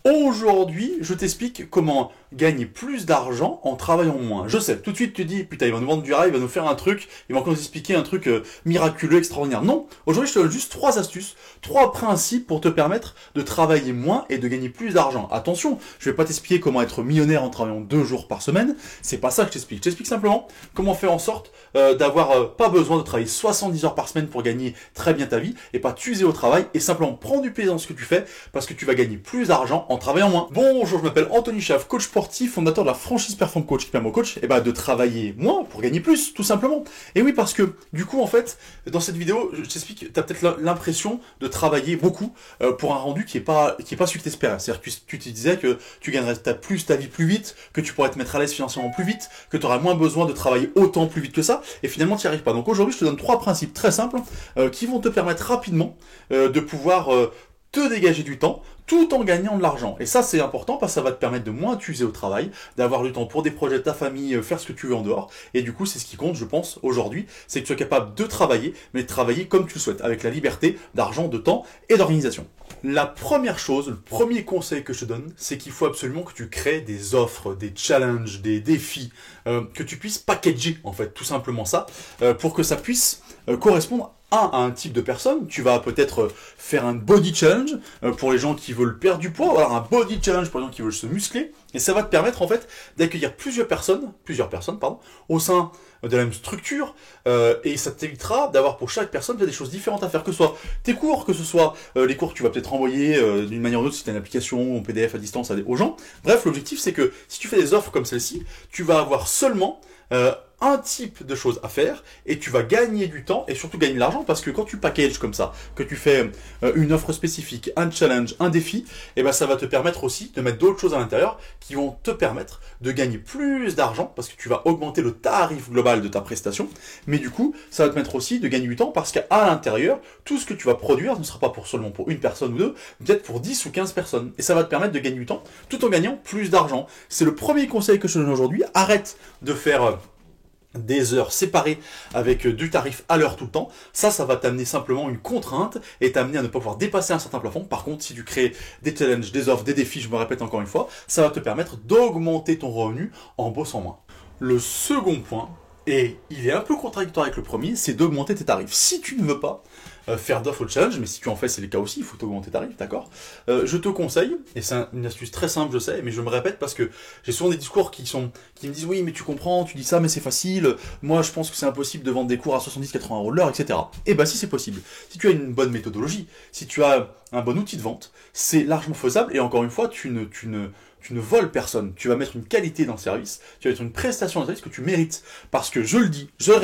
Aujourd'hui, je t'explique comment gagner plus d'argent en travaillant moins. Je sais, tout de suite tu dis, putain, il va nous vendre du rêve, il va nous faire un truc, il va encore nous expliquer un truc miraculeux, extraordinaire. Non, aujourd'hui je te donne juste 3 astuces, 3 principes pour te permettre de travailler moins et de gagner plus d'argent. Attention, je vais pas t'expliquer comment être millionnaire en travaillant 2 jours par semaine, c'est pas ça que je t'explique. Je t'explique simplement comment faire en sorte d'avoir pas besoin de travailler 70 heures par semaine pour gagner très bien ta vie et pas t'user au travail et simplement prendre du plaisir dans ce que tu fais parce que tu vas gagner plus d'argent en travaillant moins. Bonjour, je m'appelle Anthony Chaff, coach sportif, fondateur de la franchise Perform Coach qui permet aux coachs de travailler moins pour gagner plus, tout simplement. Et oui, parce que du coup, en fait, dans cette vidéo, je t'explique, tu as peut-être l'impression de travailler beaucoup pour un rendu qui est pas celui que tu espérais. C'est-à-dire que tu te disais que tu gagnerais ta vie plus vite, que tu pourrais te mettre à l'aise financièrement plus vite, que tu auras moins besoin de travailler autant plus vite que ça, et finalement tu n'y arrives pas. Donc aujourd'hui, je te donne 3 principes très simples qui vont te permettre rapidement de pouvoir te dégager du temps tout en gagnant de l'argent. Et ça, c'est important parce que ça va te permettre de moins t'user au travail, d'avoir du temps pour des projets de ta famille, faire ce que tu veux en dehors. Et du coup, c'est ce qui compte, je pense, aujourd'hui, c'est que tu sois capable de travailler, mais de travailler comme tu le souhaites, avec la liberté d'argent, de temps et d'organisation. La première chose, le premier conseil que je te donne, c'est qu'il faut absolument que tu crées des offres, des challenges, des défis, que tu puisses packager, en fait, tout simplement ça, pour que ça puisse correspondre à un type de personne. Tu vas peut-être faire un body challenge pour les gens qui veulent perdre du poids, ou alors un body challenge pour les gens qui veulent se muscler, et ça va te permettre en fait d'accueillir plusieurs personnes au sein de la même structure, et ça t'évitera d'avoir pour chaque personne des choses différentes à faire, que ce soit tes cours, que ce soit les cours que tu vas peut-être envoyer d'une manière ou d'une autre si tu as une application en PDF à distance aux gens. Bref, l'objectif c'est que si tu fais des offres comme celle-ci, tu vas avoir seulement un type de choses à faire et tu vas gagner du temps et surtout gagner de l'argent parce que quand tu packages comme ça, que tu fais une offre spécifique, un challenge, un défi, et ben ça va te permettre aussi de mettre d'autres choses à l'intérieur qui vont te permettre de gagner plus d'argent parce que tu vas augmenter le tarif global de ta prestation, mais du coup ça va te permettre aussi de gagner du temps parce qu'à l'intérieur, tout ce que tu vas produire ne sera pas seulement pour une personne ou deux, peut-être pour 10 ou 15 personnes et ça va te permettre de gagner du temps tout en gagnant plus d'argent. C'est le premier conseil que je te donne aujourd'hui. Arrête de faire des heures séparées avec du tarif à l'heure tout le temps, ça va t'amener simplement une contrainte et t'amener à ne pas pouvoir dépasser un certain plafond. Par contre, si tu crées des challenges, des offres, des défis, je me répète encore une fois, ça va te permettre d'augmenter ton revenu en bossant moins. Le second point, et il est un peu contradictoire avec le premier, c'est d'augmenter tes tarifs. Si tu ne veux pas faire d'offres au challenge, mais si tu en fais, c'est le cas aussi, il faut augmenter tes tarifs, d'accord. Je te conseille, et c'est une astuce très simple, je sais, mais je me répète parce que j'ai souvent des discours qui me disent oui, mais tu comprends, tu dis ça, mais c'est facile, moi je pense que c'est impossible de vendre des cours à 70-80 € de l'heure, etc. Et bah si c'est possible, si tu as une bonne méthodologie, si tu as un bon outil de vente, c'est largement faisable, et encore une fois, tu ne voles personne, tu vas mettre une qualité dans le service, tu vas mettre une prestation dans le service que tu mérites. Parce que je le dis, je le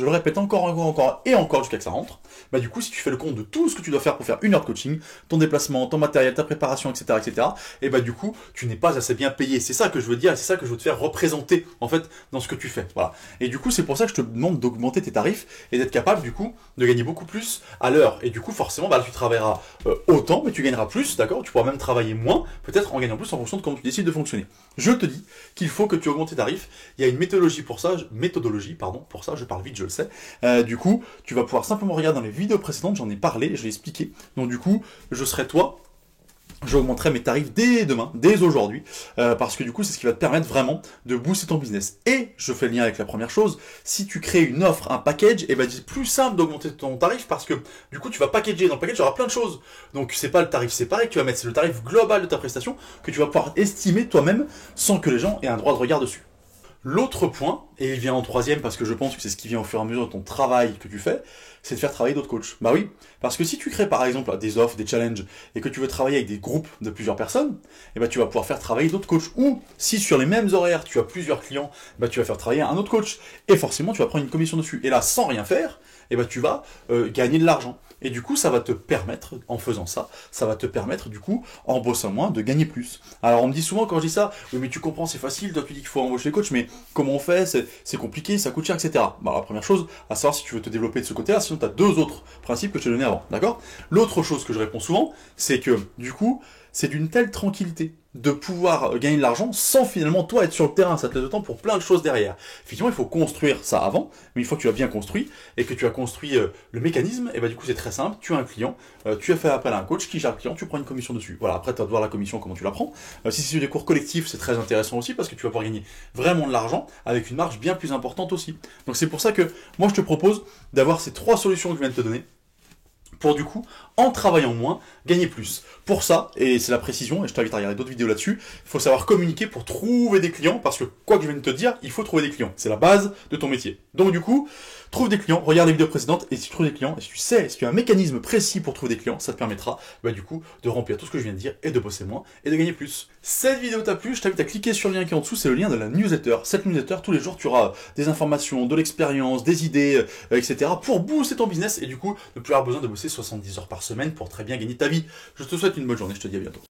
répète encore et encore jusqu'à que ça rentre, bah du coup si tu fais le compte de tout ce que tu dois faire pour faire une heure de coaching, ton déplacement, ton matériel, ta préparation, etc., et bah du coup tu n'es pas assez bien payé. C'est ça que je veux dire et c'est ça que je veux te faire représenter en fait dans ce que tu fais. Voilà. Et du coup c'est pour ça que je te demande d'augmenter tes tarifs et d'être capable du coup de gagner beaucoup plus à l'heure. Et du coup forcément tu travailleras autant mais tu gagneras plus, d'accord. Tu pourras même travailler moins, peut-être en gagnant plus en fonction de comment tu décides de fonctionner. Je te dis qu'il faut que tu augmentes tes tarifs. Il y a une méthodologie pour ça, je parle vite, je le sais. Du coup, tu vas pouvoir simplement regarder dans les vidéos précédentes, j'en ai parlé, je l'ai expliqué. Donc du coup, je serai toi. J'augmenterai mes tarifs dès demain, dès aujourd'hui, parce que du coup, c'est ce qui va te permettre vraiment de booster ton business. Et je fais le lien avec la première chose, si tu crées une offre, un package, et ben c'est plus simple d'augmenter ton tarif parce que du coup, tu vas packager. Dans le package, il y aura plein de choses. Donc, c'est pas le tarif séparé que tu vas mettre, c'est le tarif global de ta prestation que tu vas pouvoir estimer toi-même sans que les gens aient un droit de regard dessus. L'autre point, et il vient en troisième parce que je pense que c'est ce qui vient au fur et à mesure de ton travail que tu fais, c'est de faire travailler d'autres coachs. Bah oui, parce que si tu crées par exemple des offres, des challenges, et que tu veux travailler avec des groupes de plusieurs personnes, et bah tu vas pouvoir faire travailler d'autres coachs. Ou si sur les mêmes horaires tu as plusieurs clients, bah tu vas faire travailler un autre coach. Et forcément tu vas prendre une commission dessus. Et là, sans rien faire, et bah tu vas gagner de l'argent. Et du coup, ça va te permettre, en faisant ça, ça va te permettre, du coup, en bossant moins, de gagner plus. Alors, on me dit souvent, quand je dis ça, oui, mais tu comprends, c'est facile, toi, tu dis qu'il faut embaucher les coachs, mais comment on fait, c'est compliqué, ça coûte cher, etc. Bah, la première chose, à savoir si tu veux te développer de ce côté-là, sinon tu as 2 autres principes que je t'ai donnés avant, d'accord? L'autre chose que je réponds souvent, c'est que, du coup, c'est d'une telle tranquillité de pouvoir gagner de l'argent sans finalement toi être sur le terrain. Ça te laisse le temps pour plein de choses derrière. Effectivement, il faut construire ça avant, mais une fois que tu l'as bien construit et que tu as construit le mécanisme, et bah du coup c'est très simple. Tu as un client, tu as fait appel à un coach qui gère le client, tu prends une commission dessus. Voilà, après tu vas voir la commission, comment tu la prends. Si c'est sur des cours collectifs, c'est très intéressant aussi parce que tu vas pouvoir gagner vraiment de l'argent avec une marge bien plus importante aussi. Donc c'est pour ça que moi je te propose d'avoir ces 3 solutions que je viens de te donner pour du coup, en travaillant moins, gagner plus. Pour ça, et c'est la précision, et je t'invite à regarder d'autres vidéos là-dessus, il faut savoir communiquer pour trouver des clients, parce que quoi que je viens de te dire, il faut trouver des clients. C'est la base de ton métier. Donc du coup, trouve des clients, regarde les vidéos précédentes, et si tu trouves des clients, et si tu sais, si tu as un mécanisme précis pour trouver des clients, ça te permettra du coup de remplir tout ce que je viens de dire, et de bosser moins, et de gagner plus. Cette vidéo t'a plu, je t'invite à cliquer sur le lien qui est en dessous, c'est le lien de la newsletter. Cette newsletter, tous les jours, tu auras des informations, de l'expérience, des idées, etc. pour booster ton business, et du coup, ne plus avoir besoin de bosser 70 heures par semaine pour très bien gagner ta vie. Je te souhaite une bonne journée, je te dis à bientôt.